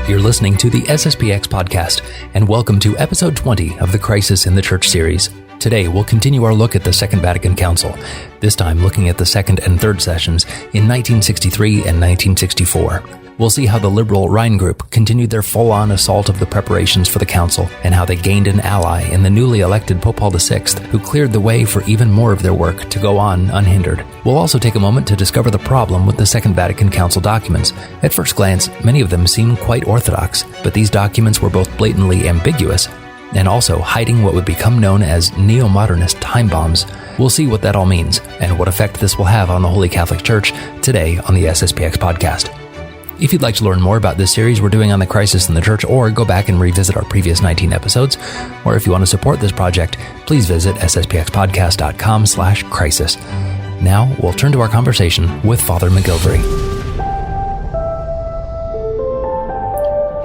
You're listening to the SSPX podcast, and welcome to episode 20 of the Crisis in the Church series. Today, we'll continue our look at the Second Vatican Council, this time looking at the second and third sessions in 1963 and 1964. We'll see how the liberal Rhine Group continued their full-on assault of the preparations for the council, and how they gained an ally in the newly elected Pope Paul VI, who cleared the way for even more of their work to go on unhindered. We'll also take a moment to discover the problem with the Second Vatican Council documents. At first glance, many of them seem quite orthodox, but these documents were both blatantly ambiguous and also hiding what would become known as Neo-Modernist Time Bombs. We'll see what that all means and what effect this will have on the Holy Catholic Church today on the SSPX podcast. If you'd like to learn more about this series we're doing on the Crisis in the Church, or go back and revisit our previous 19 episodes, or if you want to support this project, please visit sspxpodcast.com/crisis. Now, we'll turn to our conversation with Father MacGillivray.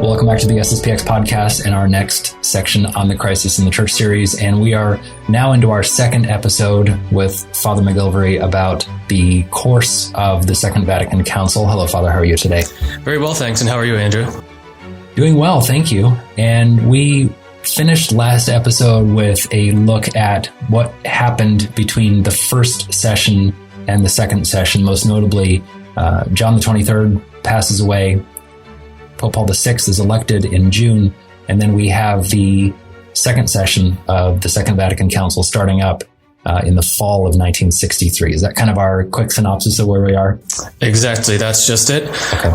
Welcome back to the SSPX podcast and our next section on the Crisis in the Church series. And we are now into our second episode with Father MacGillivray about the course of the Second Vatican Council. Hello, Father. How are you today? Very well, thanks. And how are you, Andrew? Doing well, thank you. And we finished last episode with a look at what happened between the first session and the second session. Most notably, John the 23rd passes away. Pope Paul VI is elected in June, and then we have the second session of the Second Vatican Council starting up in the fall of 1963. Is that kind of our quick synopsis of where we are? Exactly, that's just it. Okay.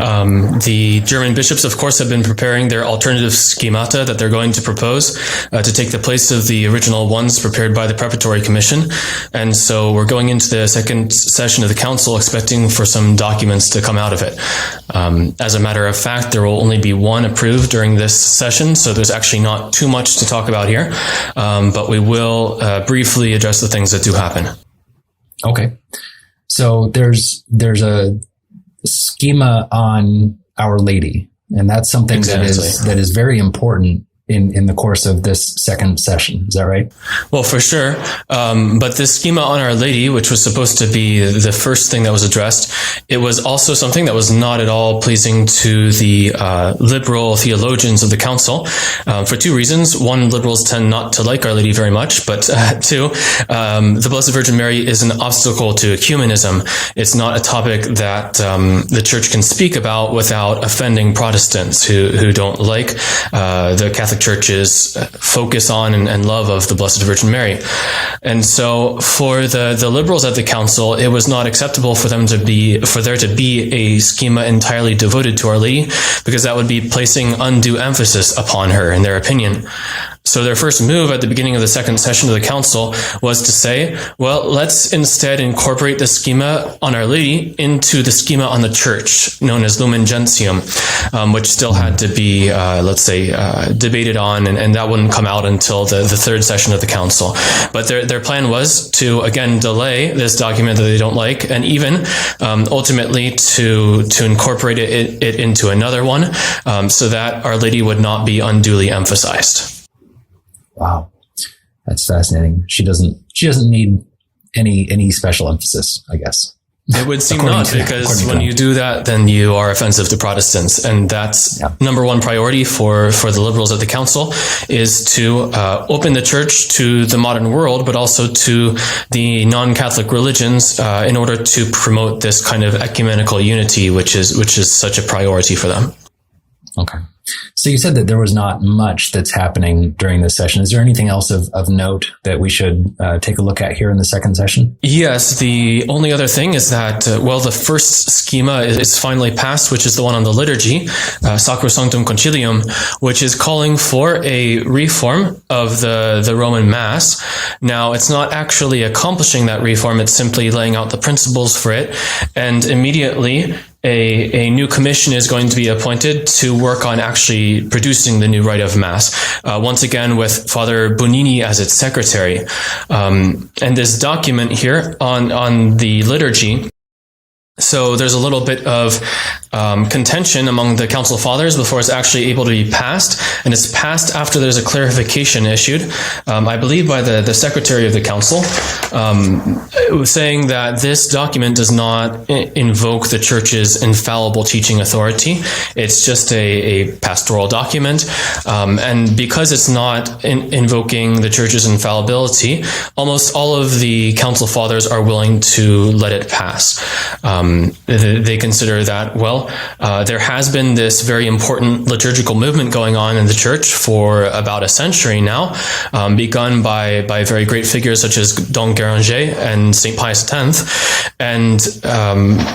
The German bishops, of course, have been preparing their alternative schemata that they're going to propose to take the place of the original ones prepared by the Preparatory Commission. And so we're going into the second session of the Council expecting for some documents to come out of it. As a matter of fact, there will only be one approved during this session, so there's actually not too much to talk about here. But we will briefly address the things that do happen. Okay. So there's a schema on Our Lady, and that's something that is very important in the course of this second session. Is that right? Well, for sure. But this schema on Our Lady, which was supposed to be the first thing that was addressed, it was also something that was not at all pleasing to the liberal theologians of the council for two reasons. One, liberals tend not to like Our Lady very much, but two, the Blessed Virgin Mary is an obstacle to ecumenism. It's not a topic that the Church can speak about without offending Protestants who don't like the Catholic Church's focus on and love of the Blessed Virgin Mary. And so for the liberals at the council, it was not acceptable for there to be a schema entirely devoted to Our Lady, because that would be placing undue emphasis upon her, in their opinion. So their first move at the beginning of the second session of the council was to say, well, let's instead incorporate the schema on Our Lady into the schema on the Church, known as Lumen Gentium, which still had to be, debated on, and that wouldn't come out until the third session of the council. But their plan was to, again, delay this document that they don't like, and even ultimately to incorporate it into another one, so that Our Lady would not be unduly emphasized. Wow, that's fascinating. She doesn't need any special emphasis, I guess. It would seem not, because when you do that, then you are offensive to Protestants, and that's number one priority for the liberals at the council, is to open the Church to the modern world, but also to the non-Catholic religions, in order to promote this kind of ecumenical unity, which is such a priority for them. Okay. So you said that there was not much that's happening during this session. Is there anything else of note that we should take a look at here in the second session? Yes. The only other thing is that, the first schema is finally passed, which is the one on the liturgy, Sacrosanctum Concilium, which is calling for a reform of the Roman Mass. Now, it's not actually accomplishing that reform. It's simply laying out the principles for it. And immediately, a new commission is going to be appointed to work on actually producing the new rite of Mass, once again with Father Bonini as its secretary. And this document here on the liturgy, so there's a little bit of contention among the Council Fathers before it's actually able to be passed, and it's passed after there's a clarification issued, I believe by the Secretary of the Council, saying that this document does not invoke the Church's infallible teaching authority. It's just a pastoral document, and because it's not invoking the Church's infallibility, almost all of the Council Fathers are willing to let it pass. They consider that, well, there has been this very important liturgical movement going on in the Church for about a century now, begun by very great figures such as Don Guéranger and St. Pius X, and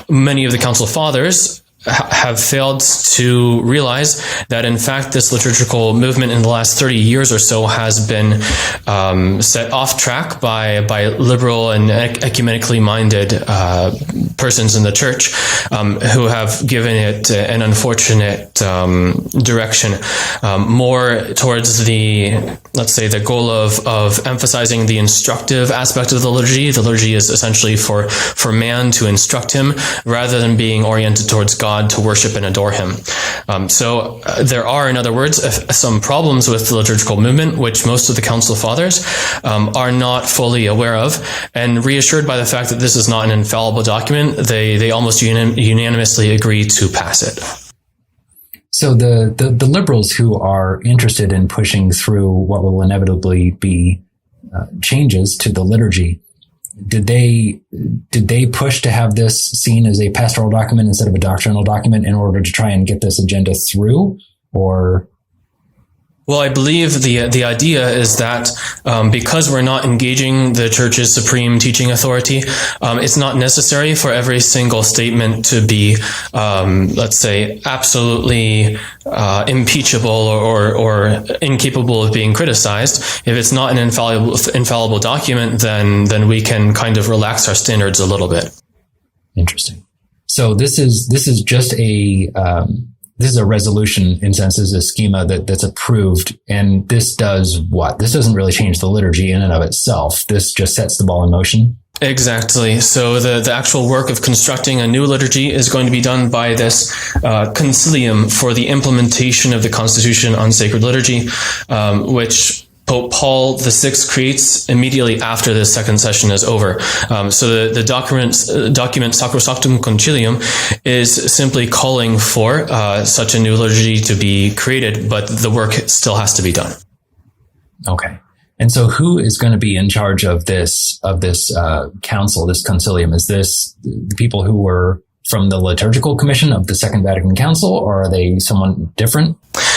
many of the Council Fathers have failed to realize that, in fact, this liturgical movement in the last 30 years or so has been set off track by liberal and ecumenically minded persons in the Church who have given it an unfortunate direction, more towards let's say, the goal of emphasizing the instructive aspect of the liturgy. The liturgy is essentially for man to instruct him, rather than being oriented towards God to worship and adore him. So there are, in other words, some problems with the liturgical movement, which most of the Council Fathers are not fully aware of, and reassured by the fact that this is not an infallible document, they almost unanimously agree to pass it. So the liberals who are interested in pushing through what will inevitably be changes to the liturgy, did they push to have this seen as a pastoral document instead of a doctrinal document in order to try and get this agenda through, or? Well, I believe the idea is that because we're not engaging the Church's supreme teaching authority, it's not necessary for every single statement to be, let's say, absolutely impeachable or incapable of being criticized. If it's not an infallible document, then we can kind of relax our standards a little bit. Interesting. So this is just this is a resolution, in a sense, is a schema that's approved. And this does what? This doesn't really change the liturgy in and of itself. This just sets the ball in motion. Exactly. So the actual work of constructing a new liturgy is going to be done by this concilium for the implementation of the Constitution on Sacred Liturgy, which Pope Paul VI creates immediately after the second session is over. So the document Sacrosanctum Concilium is simply calling for such a new liturgy to be created, but the work still has to be done. Okay. And so who is going to be in charge of this council, this concilium? Is this the people who were from the Liturgical Commission of the Second Vatican Council, or are they someone different?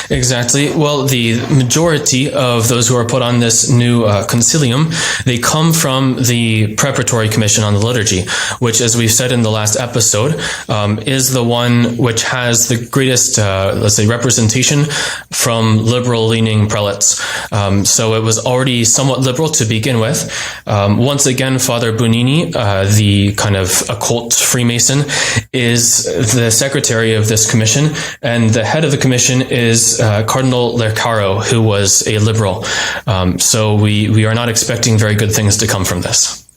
Exactly. Well, the majority of those who are put on this new concilium, they come from the Preparatory Commission on the Liturgy, which, as we've said in the last episode, is the one which has the greatest, let's say, representation from liberal-leaning prelates. So it was already somewhat liberal to begin with. Once again, Father Bonini, the kind of occult Freemason, is the secretary of this commission, and the head of the commission is Cardinal Lercaro, who was a liberal. So we are not expecting very good things to come from this.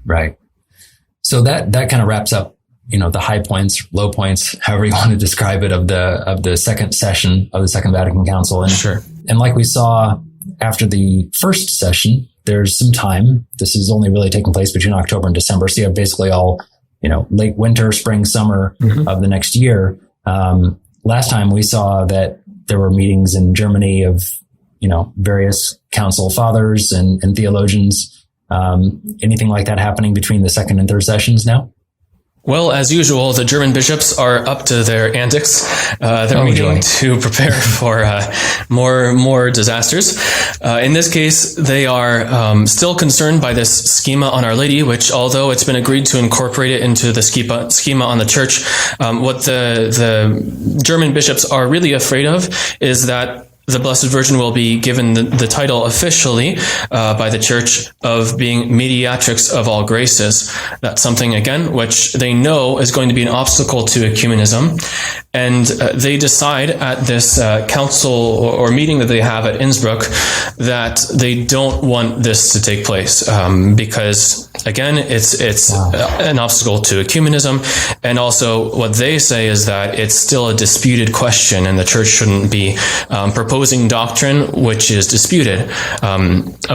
Right. So that kind of wraps up, the high points, low points, however you want to describe it, of the second session of the Second Vatican Council. And sure. And like we saw after the first session, there's some time. This is only really taking place between October and December. So you have basically all, late winter, spring, summer of the next year. Last time we saw that there were meetings in Germany of, various council fathers and theologians. Anything like that happening between the second and third sessions now? Well, as usual, the German bishops are up to their antics. They're meeting to prepare for more disasters. In this case, they are still concerned by this schema on Our Lady, which, although it's been agreed to incorporate it into the schema on the Church, what the German bishops are really afraid of is that the Blessed Virgin will be given the title officially by the Church of being mediatrix of all graces. That's something, again, which they know is going to be an obstacle to ecumenism. And they decide at this council or meeting that they have at Innsbruck that they don't want this to take place because, again, it's an obstacle to ecumenism. And also what they say is that it's still a disputed question and the church shouldn't be proposing doctrine which is disputed.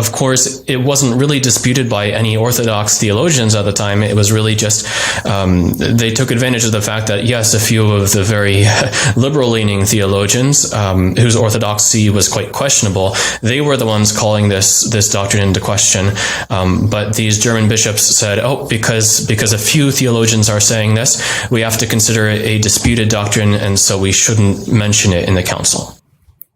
Of course, it wasn't really disputed by any Orthodox theologians at the time. It was really just they took advantage of the fact that, yes, a few of the very liberal-leaning theologians whose orthodoxy was quite questionable, they were the ones calling this doctrine into question. But these German bishops said, because a few theologians are saying this, we have to consider it a disputed doctrine, and so we shouldn't mention it in the council.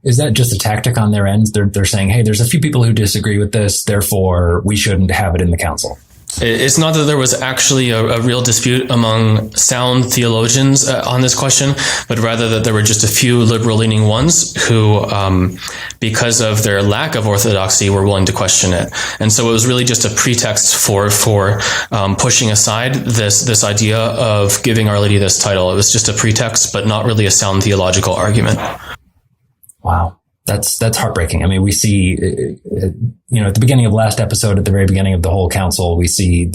Is that just a tactic on their end? They're saying, hey, there's a few people who disagree with this, therefore we shouldn't have it in the council. It's not that there was actually a real dispute among sound theologians on this question, but rather that there were just a few liberal-leaning ones who, because of their lack of orthodoxy, were willing to question it. And so it was really just a pretext for pushing aside this idea of giving Our Lady this title. It was just a pretext, but not really a sound theological argument. Wow. That's heartbreaking. I mean, we see, at the beginning of last episode, at the very beginning of the whole council, we see,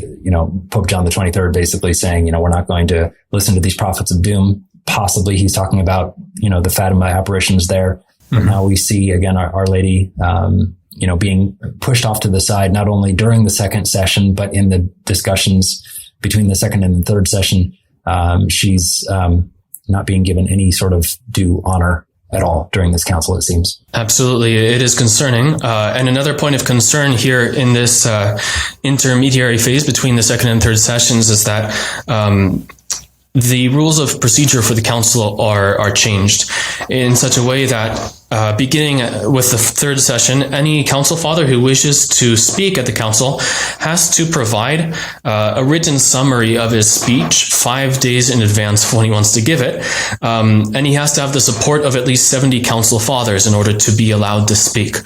Pope John the 23rd basically saying, we're not going to listen to these prophets of doom. Possibly he's talking about, the Fatima apparitions there. Mm-hmm. But now we see again, Our Lady, being pushed off to the side, not only during the second session, but in the discussions between the second and the third session. She's, not being given any sort of due honor at all during this council, it seems. Absolutely. It is concerning. And another point of concern here in this intermediary phase between the second and third sessions is that the rules of procedure for the council are changed in such a way that beginning with the third session, any council father who wishes to speak at the council has to provide a written summary of his speech 5 days in advance of when he wants to give it. And he has to have the support of at least 70 council fathers in order to be allowed to speak.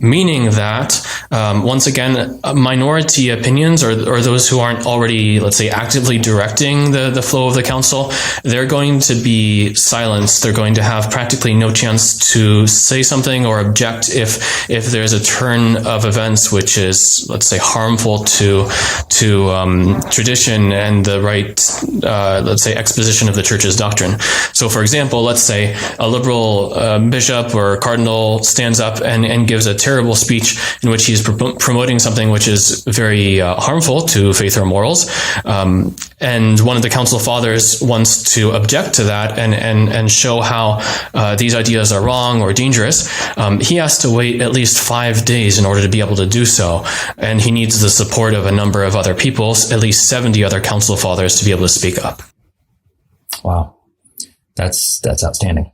Meaning that, once again, minority opinions or those who aren't already, let's say, actively directing the flow of the council, they're going to be silenced. They're going to have practically no chance to say something or object if there's a turn of events which is, let's say, harmful to tradition and the right, let's say, exposition of the church's doctrine. So, for example, let's say a liberal bishop or cardinal stands up and gives a terrible speech in which he's promoting something which is very harmful to faith or morals, and one of the council fathers wants to object to that and show how these ideas are wrong or dangerous. He has to wait at least 5 days in order to be able to do so, and he needs the support of a number of other people, at least 70 other council fathers, to be able to speak up. Wow, that's outstanding.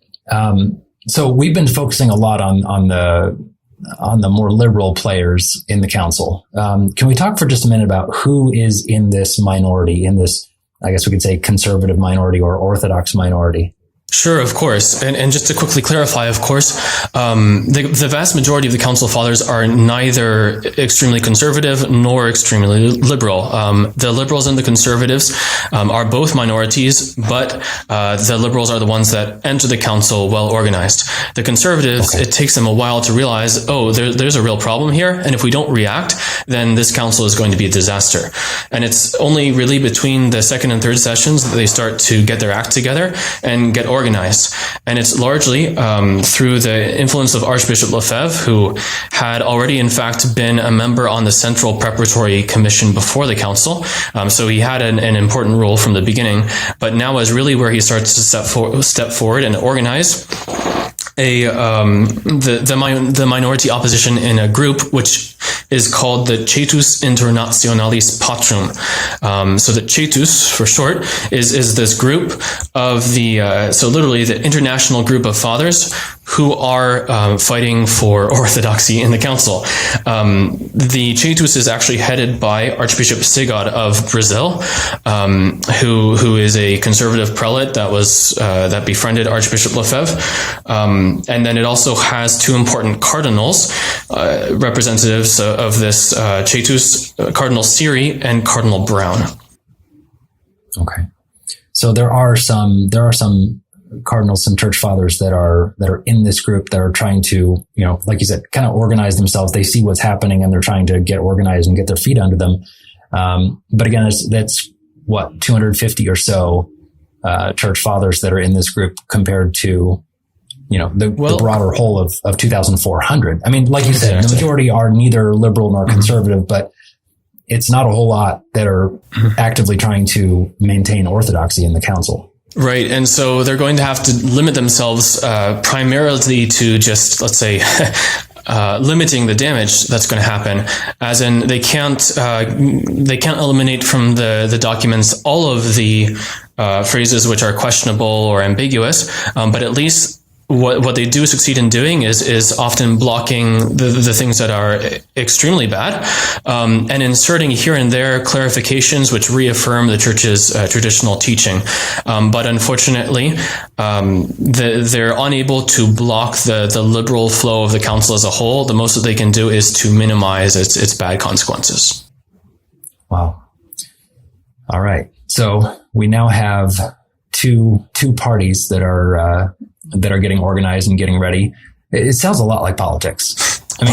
So we've been focusing a lot on the more liberal players in the council. Can we talk for just a minute about who is in this minority, in this, I guess we could say, conservative minority or orthodox minority? Sure, of course. And just to quickly clarify, of course, the vast majority of the council fathers are neither extremely conservative nor extremely liberal. The liberals and the conservatives are both minorities, but the liberals are the ones that enter the council well organized. The conservatives, It takes them a while to realize, there's a real problem here, and if we don't react, then this council is going to be a disaster. And it's only really between the second and third sessions that they start to get their act together and get organized. And it's largely through the influence of Archbishop Lefebvre, who had already, in fact, been a member on the Central Preparatory Commission before the council. So he had an important role from the beginning. But now is really where he starts to step forward and organize the minority opposition in a group which is called the Cetus Internationalis Patrum. So the Cetus, for short, is this group of so literally the international group of fathers who are fighting for orthodoxy in the council. The Cetus is actually headed by Archbishop Sigod of Brazil, who is a conservative prelate that befriended Archbishop Lefebvre. And then it also has two important cardinals, representatives of this Cetus, Cardinal Siri and Cardinal Brown. Okay. So there are some cardinals, some church fathers that are in this group that are trying to, like you said, kind of organize themselves. They see what's happening and they're trying to get organized and get their feet under them. But again, that's what, 250 or so church fathers that are in this group compared to, the broader whole of 2,400. I mean, like you said, the majority are neither liberal nor conservative, but it's not a whole lot that are actively trying to maintain orthodoxy in the council. Right. And so they're going to have to limit themselves primarily to just, let's say, limiting the damage that's going to happen, as in they can't eliminate from the documents all of the phrases which are questionable or ambiguous, but at least what they do succeed in doing is often blocking the things that are extremely bad, and inserting here and there clarifications which reaffirm the church's traditional teaching. But unfortunately, they're unable to block the liberal flow of the council as a whole. The most that they can do is to minimize its bad consequences. Wow. All right. So we now have two parties that are getting organized and getting ready. It sounds a lot like politics. I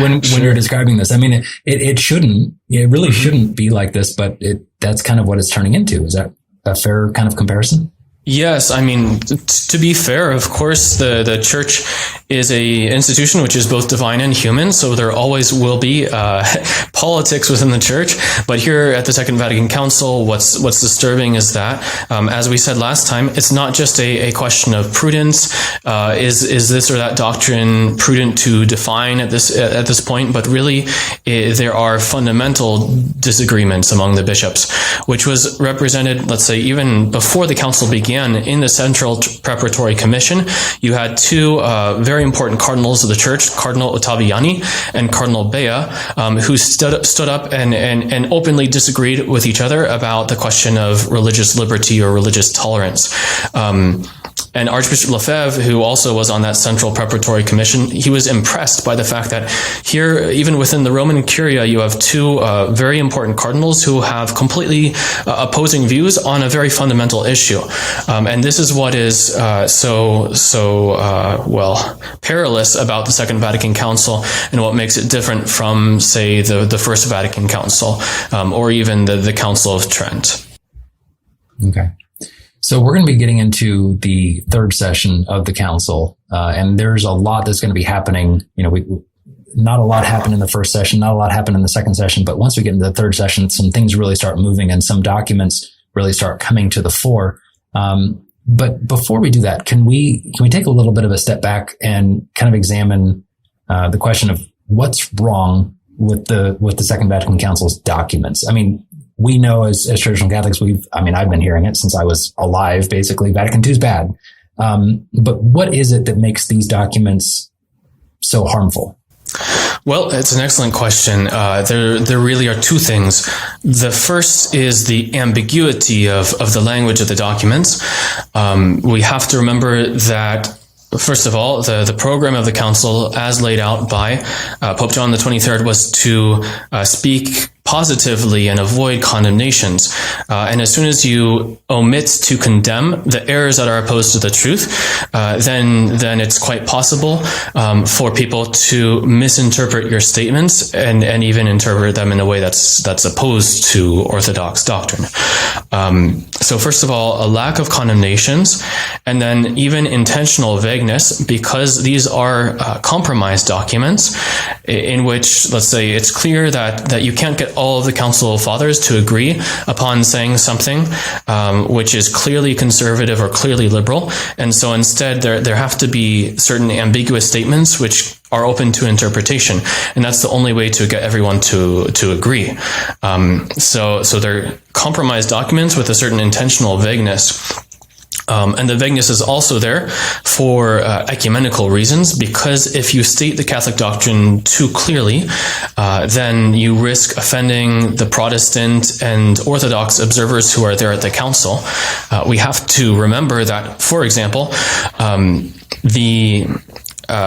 mean, when you're describing this, I mean, it really shouldn't be like this, but that's kind of what it's turning into. Is that a fair kind of comparison? Yes, I mean, to be fair, of course, the church is a institution which is both divine and human, so there always will be politics within the church. But here at the Second Vatican Council, what's disturbing is that, as we said last time, it's not just a question of prudence. Is this or that doctrine prudent to define at this point? But really, there are fundamental disagreements among the bishops, which was represented, let's say, even before the council began. In the Central Preparatory Commission, you had two very important cardinals of the church, Cardinal Ottaviani and Cardinal Bea, who stood up and openly disagreed with each other about the question of religious liberty or religious tolerance. And Archbishop Lefebvre, who also was on that Central Preparatory Commission, he was impressed by the fact that here, even within the Roman Curia, you have two very important cardinals who have completely opposing views on a very fundamental issue. And this is what is perilous about the Second Vatican Council, and what makes it different from, say, the First Vatican Council, or even the Council of Trent. Okay. So we're going to be getting into the third session of the council, and there's a lot that's going to be happening. Not a lot happened in the first session, not a lot happened in the second session, but once we get into the third session, some things really start moving and some documents really start coming to the fore. But before we do that, can we take a little bit of a step back and kind of examine the question of what's wrong with the Second Vatican Council's documents? I mean, we know as traditional Catholics, I've been hearing it since I was alive, basically. Vatican II is bad. But what is it that makes these documents so harmful? Well, it's an excellent question. There really are two things. The first is the ambiguity of the language of the documents. We have to remember that, first of all, the program of the council, as laid out by Pope John the 23rd, was to speak positively and avoid condemnations. And as soon as you omit to condemn the errors that are opposed to the truth, then it's quite possible for people to misinterpret your statements and even interpret them in a way that's opposed to orthodox doctrine. So first of all, a lack of condemnations, and then even intentional vagueness, because these are compromised documents in which, let's say, it's clear that you can't get all of the Council Fathers to agree upon saying something which is clearly conservative or clearly liberal. And so instead, there have to be certain ambiguous statements which are open to interpretation. And that's the only way to get everyone to agree. So they're compromised documents with a certain intentional vagueness. And the vagueness is also there for ecumenical reasons, because if you state the Catholic doctrine too clearly, then you risk offending the Protestant and Orthodox observers who are there at the council. We have to remember that, for example, the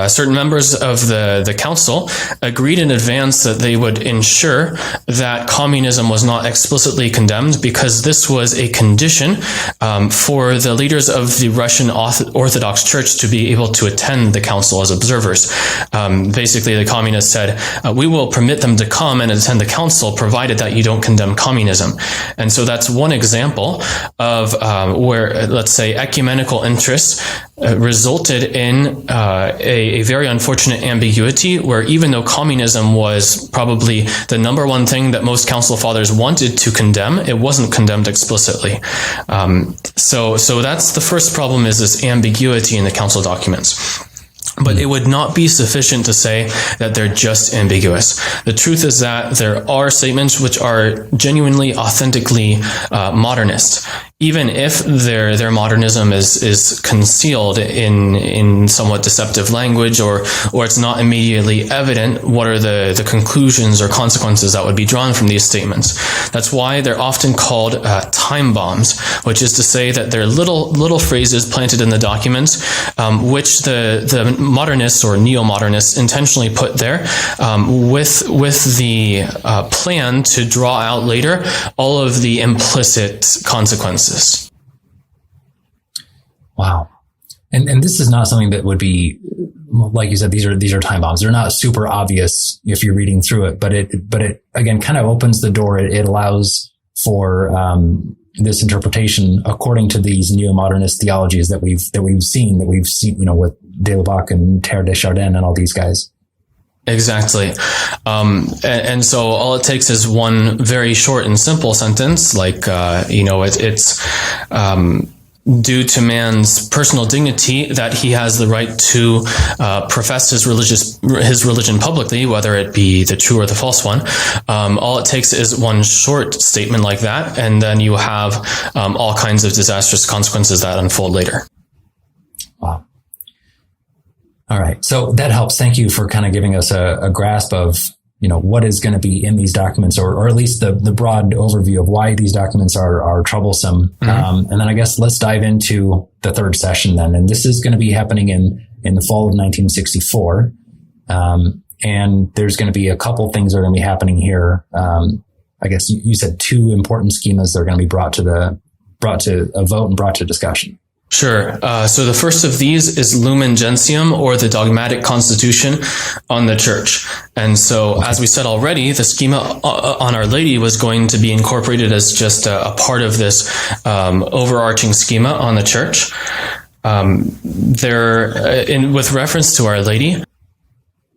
certain members of the council agreed in advance that they would ensure that communism was not explicitly condemned, because this was a condition for the leaders of the Russian Orthodox Church to be able to attend the council as observers. Basically, the communists said, we will permit them to come and attend the council, provided that you don't condemn communism. And so that's one example of where, let's say, ecumenical interests resulted in a very unfortunate ambiguity, where even though communism was probably the number one thing that most council fathers wanted to condemn, it wasn't condemned explicitly. So that's the first problem, is this ambiguity in the council documents. But it would not be sufficient to say that they're just ambiguous. The truth is that there are statements which are genuinely, authentically modernist, even if their modernism is concealed in somewhat deceptive language, or it's not immediately evident what are the conclusions or consequences that would be drawn from these statements. That's why they're often called time bombs, which is to say that they're little phrases planted in the documents, which the modernists or neo-modernists intentionally put there with the plan to draw out later all of the implicit consequences. Wow. And this is not something that would be, like you said, these are time bombs. They're not super obvious if you're reading through it, but it again kind of opens the door. It allows for this interpretation according to these neo-modernist theologies that we've seen, with Delabac and Terre de Chardin and all these guys. Exactly. And so all it takes is one very short and simple sentence, like, it's due to man's personal dignity that he has the right to profess his religion publicly, whether it be the true or the false one. All it takes is one short statement like that, and then you have all kinds of disastrous consequences that unfold later. Wow. All right. So that helps. Thank you for kind of giving us a grasp of, what is going to be in these documents, or at least the broad overview of why these documents are troublesome. Mm-hmm. And then I guess let's dive into the third session then. And this is going to be happening in the fall of 1964. And there's going to be a couple things that are going to be happening here. I guess you said two important schemas that are going to be brought to a vote and brought to discussion. Sure. So the first of these is Lumen Gentium, or the dogmatic constitution on the church. And so, as we said already, the schema on Our Lady was going to be incorporated as just a part of this overarching schema on the church. With reference to Our Lady,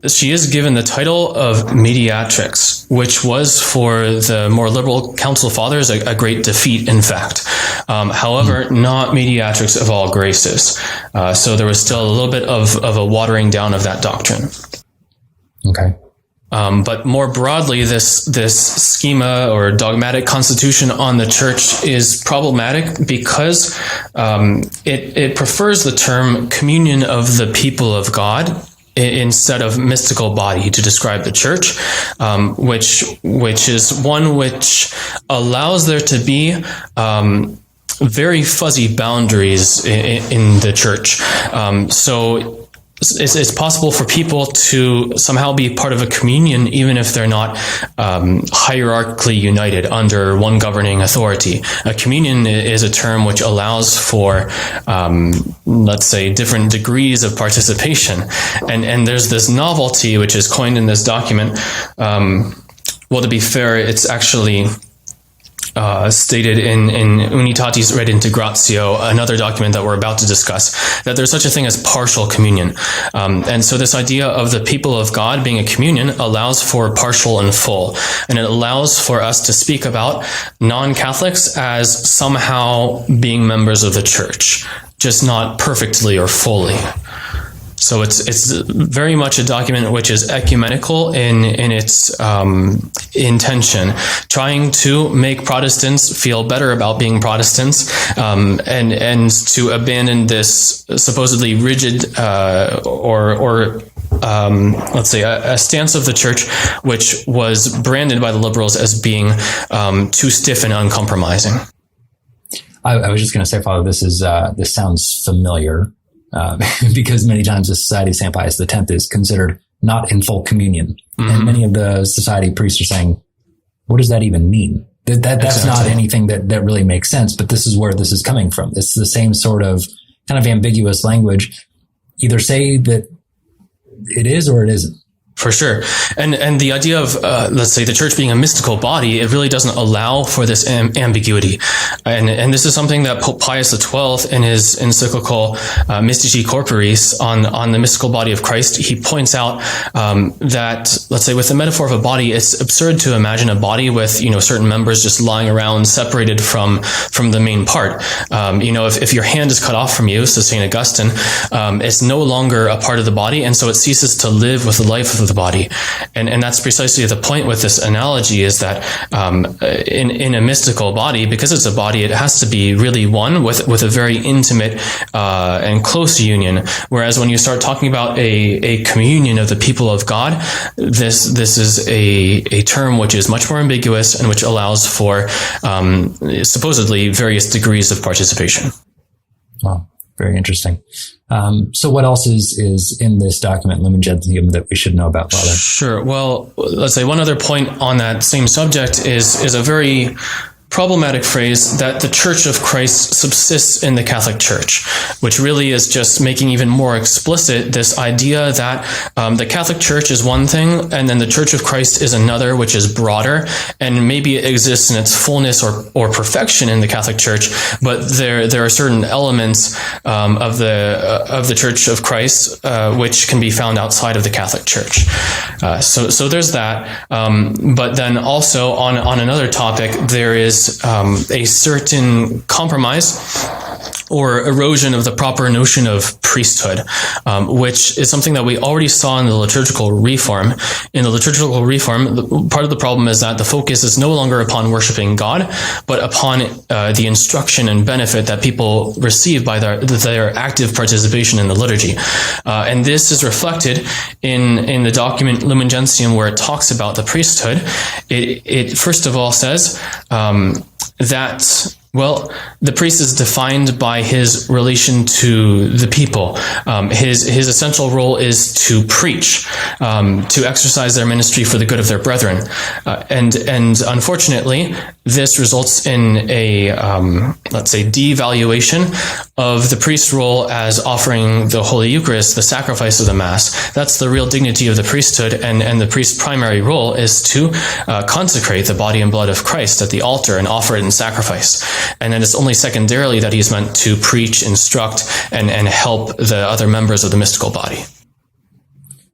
she is given the title of mediatrix, which was for the more liberal council fathers a great defeat, in fact. However, not mediatrix of all graces. So there was still a little bit of a watering down of that doctrine. Okay. But more broadly, this schema or dogmatic constitution on the church is problematic because it prefers the term communion of the people of God instead of mystical body to describe the church, which is one which allows there to be very fuzzy boundaries in the church. So it's possible for people to somehow be part of a communion, even if they're not hierarchically united under one governing authority. A communion is a term which allows for, let's say, different degrees of participation. And there's this novelty which is coined in this document. Well, to be fair, it's actually stated in Unitatis Redintegratio, another document that we're about to discuss, that there's such a thing as partial communion. And so this idea of the people of God being a communion allows for partial and full. And it allows for us to speak about non-Catholics as somehow being members of the church, just not perfectly or fully. So it's very much a document which is ecumenical in its intention, trying to make Protestants feel better about being Protestants, and to abandon this supposedly rigid let's say a stance of the church which was branded by the liberals as being too stiff and uncompromising. I was just going to say, Father, this sounds familiar. because many times the Society of St. Pius X is considered not in full communion. Mm-hmm. And many of the society priests are saying, what does that even mean? That's exactly. Not anything that really makes sense, but this is where this is coming from. It's the same sort of kind of ambiguous language. Either say that it is or it isn't. For sure. And the idea of, let's say, the church being a mystical body, it really doesn't allow for this ambiguity. And this is something that Pope Pius XII in his encyclical Mystici Corporis on the mystical body of Christ, he points out that, let's say, with the metaphor of a body, it's absurd to imagine a body with, certain members just lying around separated from the main part. If your hand is cut off from you, so St. Augustine, it's no longer a part of the body, and so it ceases to live with the life of the body. And that's precisely the point with this analogy, is that in a mystical body, because it's a body, it has to be really one with a very intimate and close union. Whereas when you start talking about a communion of the people of God, this is a term which is much more ambiguous and which allows for supposedly various degrees of participation. Wow, very interesting. So what else is in this document, Lumen Gentium, that we should know about, Father? Sure. Well, let's say one other point on that same subject is a very problematic phrase that the Church of Christ subsists in the Catholic Church, which really is just making even more explicit this idea that the Catholic Church is one thing, and then the Church of Christ is another, which is broader, and maybe it exists in its fullness or perfection in the Catholic Church, but there are certain elements of the Church of Christ which can be found outside of the Catholic Church. So there's that. But then also on another topic, there is a certain compromise or erosion of the proper notion of priesthood, which is something that we already saw in the liturgical reform. In the liturgical reform, part of the problem is that the focus is no longer upon worshiping God, but upon the instruction and benefit that people receive by their active participation in the liturgy. And this is reflected in the document Lumen Gentium, where it talks about the priesthood. It first of all says that, well, the priest is defined by his relation to the people. His essential role is to preach, to exercise their ministry for the good of their brethren. And unfortunately, this results in a, let's say, devaluation of the priest's role as offering the Holy Eucharist, the sacrifice of the Mass. That's the real dignity of the priesthood, and the priest's primary role is to consecrate the body and blood of Christ at the altar and offer it in sacrifice. And then it's only secondarily that he's meant to preach, instruct, and help the other members of the mystical body.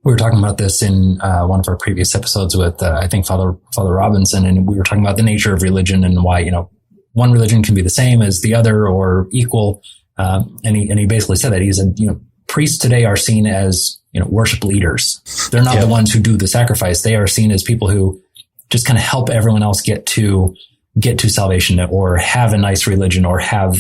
We were talking about this in one of our previous episodes with, I think, Father Robinson, and we were talking about the nature of religion and why, one religion can be the same as the other or equal. And he basically said that. He said, priests today are seen as, worship leaders. They're not the ones who do the sacrifice. They are seen as people who just kind of help everyone else get to salvation, or have a nice religion, or have,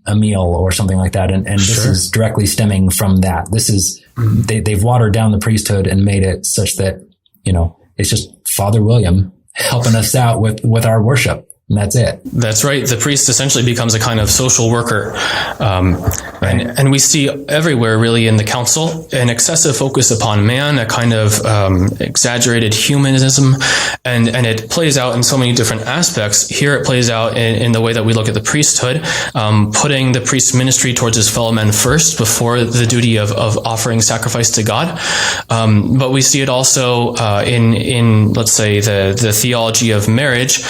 a meal or something like that. And this is directly stemming from that. This is, they've watered down the priesthood and made it such that, it's just Father William helping us out with our worship. And that's it. That's right. The priest essentially becomes a kind of social worker. And we see everywhere, really, in the council, an excessive focus upon man, a kind of exaggerated humanism, and it plays out in so many different aspects. Here it plays out in the way that we look at the priesthood, putting the priest's ministry towards his fellow men first before the duty of offering sacrifice to God. But we see it also in let's say, the theology of marriage.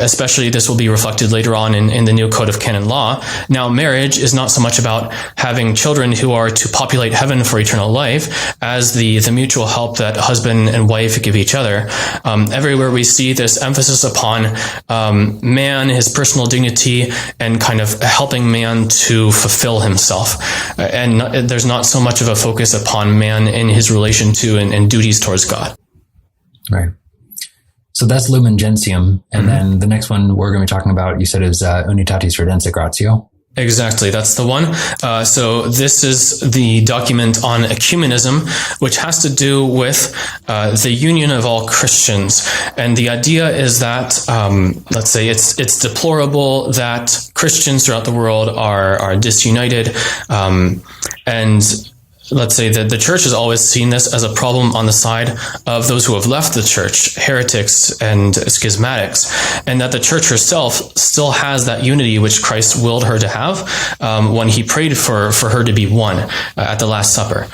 Especially this will be reflected later on in the new Code of Canon Law. Now, marriage is not so much about having children who are to populate heaven for eternal life as the mutual help that husband and wife give each other. Everywhere we see this emphasis upon man, his personal dignity, and kind of helping man to fulfill himself. And there's not so much of a focus upon man in his relation to and duties towards God. Right. So that's Lumen Gentium. And then the next one we're going to be talking about, you said, is Unitatis Redensa Gratio. Exactly, that's the one. So this is the document on ecumenism, which has to do with the union of all Christians. And the idea is that, let's say, it's deplorable that Christians throughout the world are disunited, and let's say that the church has always seen this as a problem on the side of those who have left the church, heretics and schismatics, and that the church herself still has that unity which Christ willed her to have when he prayed for her to be one at the Last Supper.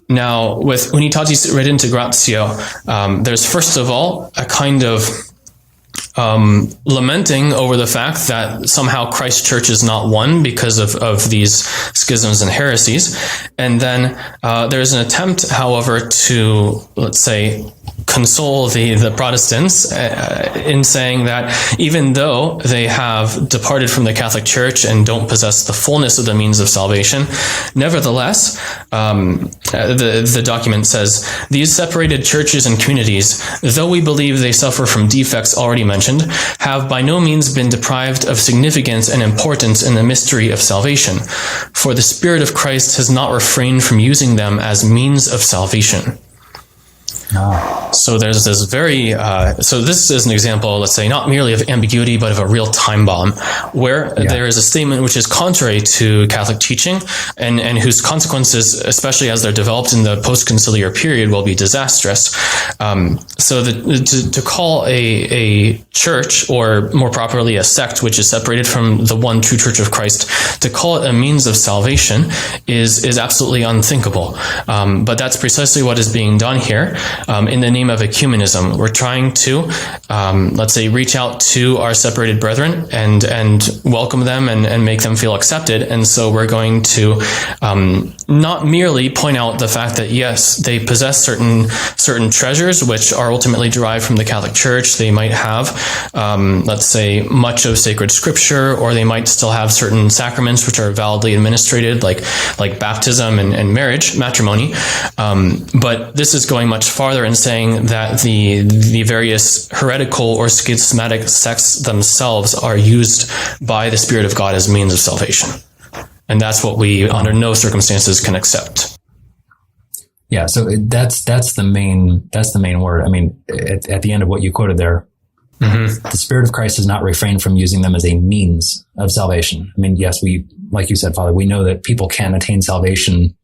Now, with Unitatis Redintegratio, there's first of all a kind of lamenting over the fact that somehow Christ's church is not one because of these schisms and heresies. And then there's an attempt, however, to, let's say, console the Protestants in saying that even though they have departed from the Catholic Church and don't possess the fullness of the means of salvation, nevertheless, the document says, these separated churches and communities, though we believe they suffer from defects already mentioned, have by no means been deprived of significance and importance in the mystery of salvation, for the Spirit of Christ has not refrained from using them as means of salvation. Oh. So there's this so this is an example, let's say, not merely of ambiguity, but of a real time bomb, where there is a statement which is contrary to Catholic teaching and whose consequences, especially as they're developed in the post-conciliar period, will be disastrous. So to call a church, or more properly a sect, which is separated from the one true Church of Christ, to call it a means of salvation is absolutely unthinkable. But that's precisely what is being done here. In the name of ecumenism, we're trying to, let's say, reach out to our separated brethren and welcome them and make them feel accepted. And so we're going to not merely point out the fact that, yes, they possess certain treasures which are ultimately derived from the Catholic Church. They might have, let's say, much of sacred scripture, or they might still have certain sacraments which are validly administrated, like baptism and marriage, matrimony. But this is going much farther in saying that the various heretical or schismatic sects themselves are used by the Spirit of God as means of salvation. And that's what we, under no circumstances, can accept. Yeah, so that's the main word. I mean, at the end of what you quoted there, the Spirit of Christ has not refrained from using them as a means of salvation. I mean, yes, like you said, Father, we know that people can attain salvation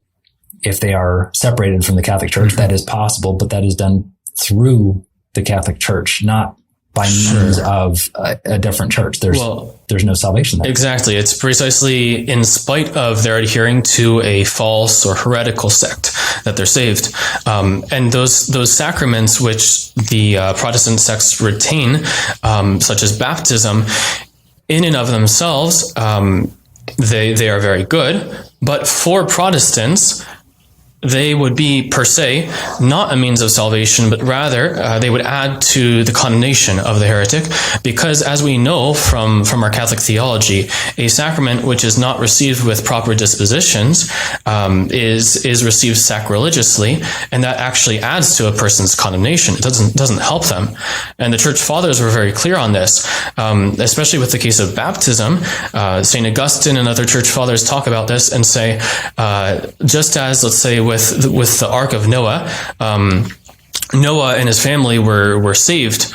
if they are separated from the Catholic Church. That is possible, but that is done through the Catholic Church, not by means of a different church. There's no salvation there. Exactly. It's precisely in spite of their adhering to a false or heretical sect that they're saved. And those sacraments which the Protestant sects retain, such as baptism, in and of themselves, they are very good. But for Protestants, they would be per se not a means of salvation, but rather they would add to the condemnation of the heretic, because as we know from our Catholic theology, a sacrament which is not received with proper dispositions is received sacrilegiously, and that actually adds to a person's condemnation. It doesn't help them. And the Church Fathers were very clear on this, especially with the case of baptism. St. Augustine and other Church Fathers talk about this and say, just as, let's say, with the Ark of Noah, Noah and his family were saved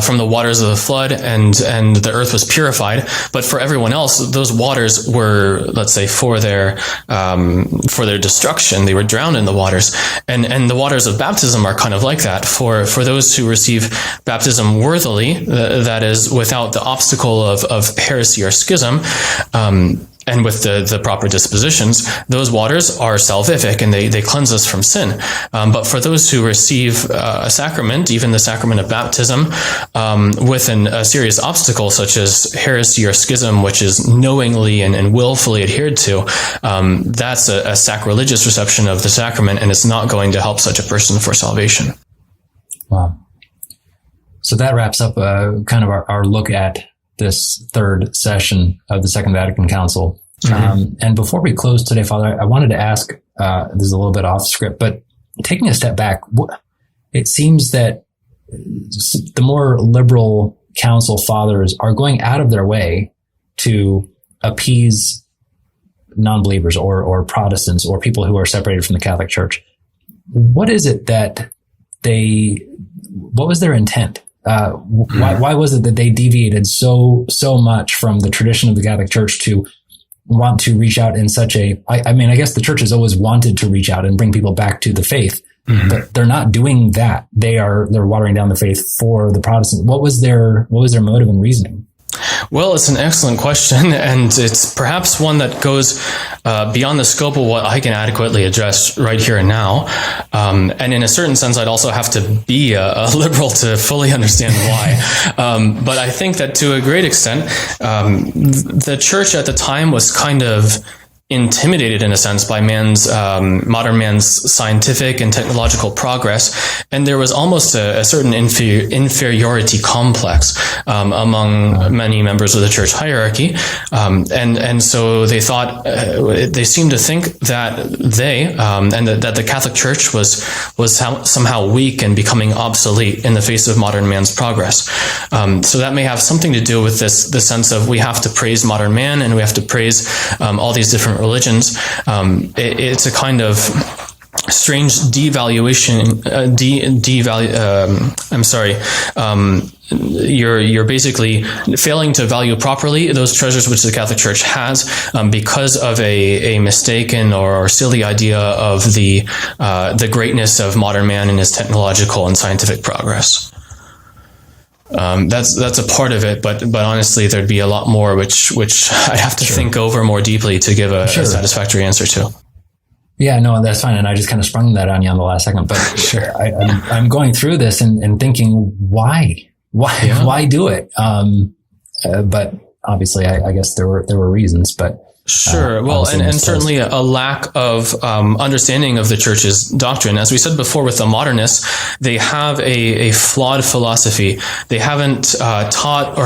from the waters of the flood, and the earth was purified. But for everyone else, those waters were, let's say, for their destruction. They were drowned in the waters, and the waters of baptism are kind of like that. For those who receive baptism worthily, that is without the obstacle of heresy or schism, and with the proper dispositions, those waters are salvific and they cleanse us from sin. But for those who receive a sacrament, even the sacrament of baptism, with a serious obstacle such as heresy or schism, which is knowingly and willfully adhered to, that's a sacrilegious reception of the sacrament, and it's not going to help such a person for salvation. Wow. So that wraps up kind of our look at this third session of the Second Vatican Council. And before we close today, Father, I wanted to ask, this is a little bit off script, but taking a step back, it seems that the more liberal council fathers are going out of their way to appease non-believers or Protestants or people who are separated from the Catholic Church, what is it that what was their intent? Why was it that they deviated so much from the tradition of the Catholic Church to want to reach out in such I guess the church has always wanted to reach out and bring people back to the faith, but they're not doing that. They're watering down the faith for the Protestants. What was their motive and reasoning? Well, it's an excellent question, and it's perhaps one that goes beyond the scope of what I can adequately address right here and now. And in a certain sense, I'd also have to be a liberal to fully understand why. But I think that to a great extent, the church at the time was kind of intimidated in a sense by modern man's scientific and technological progress, and there was almost a certain inferiority complex among many members of the church hierarchy, and so they thought they seemed to think that that the Catholic Church was somehow weak and becoming obsolete in the face of modern man's progress. So that may have something to do with the sense of we have to praise modern man and we have to praise all these different religions. It's a kind of strange devaluation. You're basically failing to value properly those treasures which the Catholic Church has because of a mistaken or silly idea of the greatness of modern man and his technological and scientific progress. That's a part of it, but honestly, there'd be a lot more which I'd have to think over more deeply to give a satisfactory answer to. Yeah, no, that's fine. And I just kind of sprung that on you on the last second, but I'm going through this and thinking, why do it? But obviously I guess there were reasons, but sure. Well, and certainly a lack of understanding of the church's doctrine. As we said before with the modernists, they have a flawed philosophy. They haven't been taught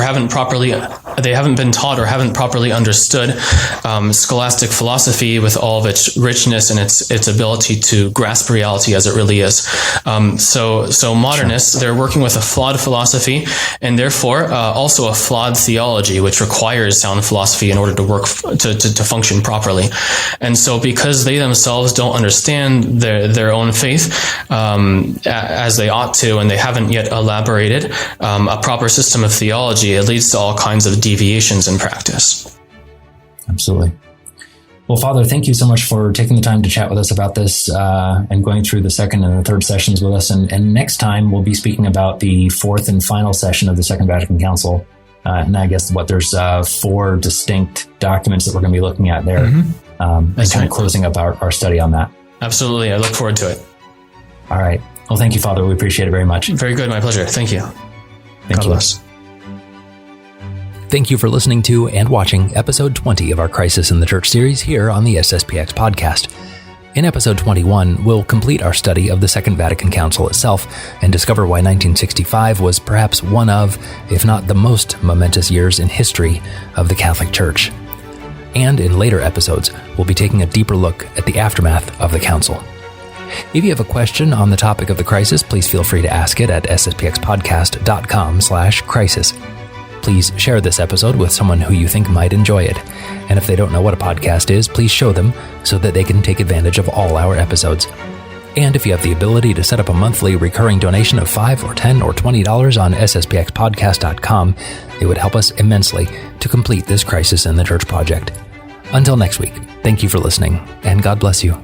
or haven't properly understood scholastic philosophy with all of its richness and its ability to grasp reality as it really is. So modernists, they're working with a flawed philosophy and therefore also a flawed theology, which requires sound philosophy in order to work to function properly. And so because they themselves don't understand their own faith as they ought to, and they haven't yet elaborated a proper system of theology, it leads to all kinds of deviations in practice. Absolutely. Well, Father, thank you so much for taking the time to chat with us about this and going through the second and the third sessions with us. And next time we'll be speaking about the fourth and final session of the Second Vatican Council. And I guess there's 4 distinct documents that we're going to be looking at there. And kind of closing up our study on that. Absolutely. I look forward to it. All right. Well, thank you, Father. We appreciate it very much. Very good. My pleasure. Thank you. Thank you. Bless. Thank you for listening to and watching episode 20 of our Crisis in the Church series here on the SSPX podcast. In episode 21, we'll complete our study of the Second Vatican Council itself and discover why 1965 was perhaps one of, if not the most momentous years in history of the Catholic Church. And in later episodes, we'll be taking a deeper look at the aftermath of the Council. If you have a question on the topic of the crisis, please feel free to ask it at sspxpodcast.com/crisis. Please share this episode with someone who you think might enjoy it. And if they don't know what a podcast is, please show them so that they can take advantage of all our episodes. And if you have the ability to set up a monthly recurring donation of $5 or $10 or $20 on sspxpodcast.com, it would help us immensely to complete this Crisis in the Church project. Until next week, thank you for listening, and God bless you.